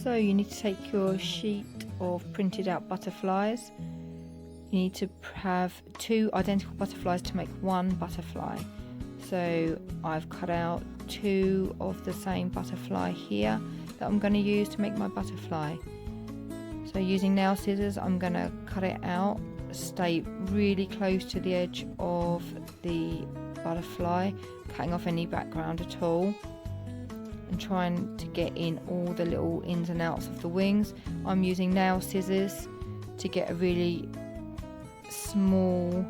So you need to take your sheet of printed out butterflies. You need to have 2 identical butterflies to make 1 butterfly. So I've cut out 2 of the same butterfly here that I'm going to use to make my butterfly. So using nail scissors, I'm going to cut it out, stay really close to the edge of the butterfly, cutting off any background at all, and trying to get in all the little ins and outs of the wings. I'm using nail scissors to get a really small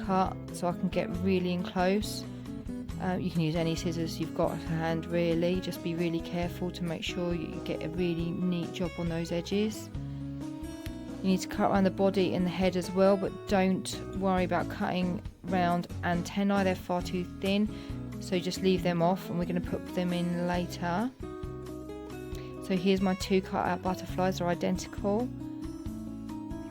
cut so I can get really in close. You can use any scissors you've got to hand really, just be really careful to make sure you get a really neat job on those edges. You need to cut around the body and the head as well, but don't worry about cutting round antennae, they're far too thin, so just leave them off and we're going to put them in later. So here's my 2 cut out butterflies, they're identical.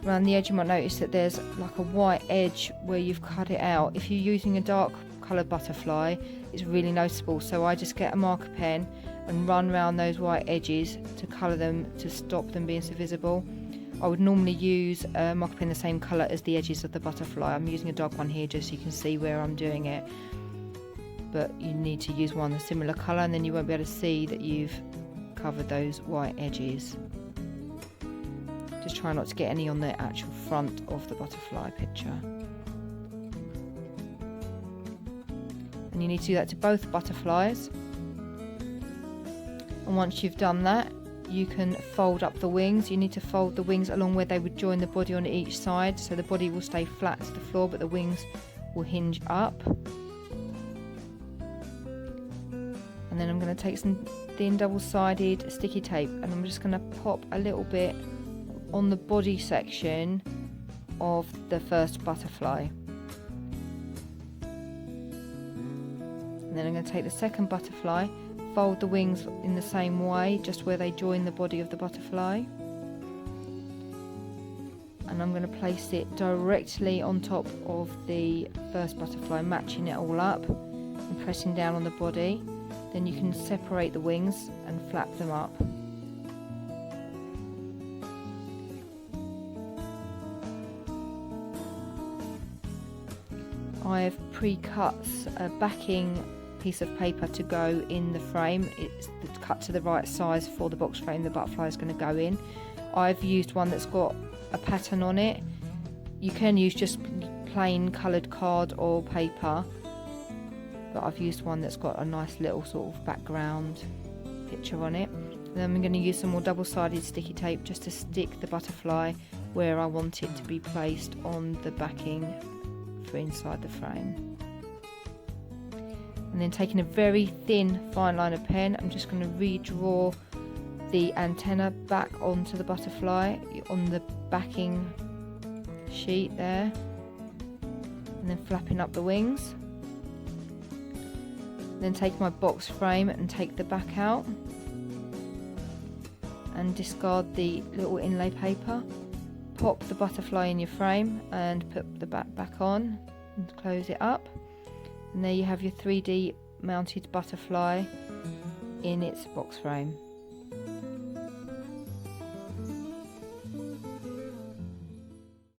Around the edge you might notice that there's like a white edge where you've cut it out. If you're using a dark coloured butterfly, it's really noticeable, so I just get a marker pen and run around those white edges to colour them to stop them being so visible. I would normally use a marker pen the same colour as the edges of the butterfly. I'm using a dark one here just so you can see where I'm doing it, but you need to use one a similar colour and then you won't be able to see that you've covered those white edges. Just try not to get any on the actual front of the butterfly picture. And you need to do that to both butterflies. And once you've done that, you can fold up the wings. You need to fold the wings along where they would join the body on each side, so the body will stay flat to the floor but the wings will hinge up. And then I'm going to take some thin double-sided sticky tape and I'm just going to pop a little bit on the body section of the first butterfly. And then I'm going to take the second butterfly, fold the wings in the same way, just where they join the body of the butterfly. And I'm going to place it directly on top of the first butterfly, matching it all up and pressing down on the body. Then you can separate the wings and flap them up. I've pre-cut a backing piece of paper to go in the frame. It's cut to the right size for the box frame the butterfly is going to go in. I've used one that's got a pattern on it. You can use just plain coloured card or paper, but I've used one that's got a nice little sort of background picture on it. And then I'm going to use some more double-sided sticky tape just to stick the butterfly where I want it to be placed on the backing for inside the frame. And then taking a very thin fine liner pen, I'm just going to redraw the antenna back onto the butterfly on the backing sheet there, and then flapping up the wings. Then take my box frame and take the back out and discard the little inlay paper. Pop the butterfly in your frame and put the back on and close it up. And there you have your 3D mounted butterfly in its box frame.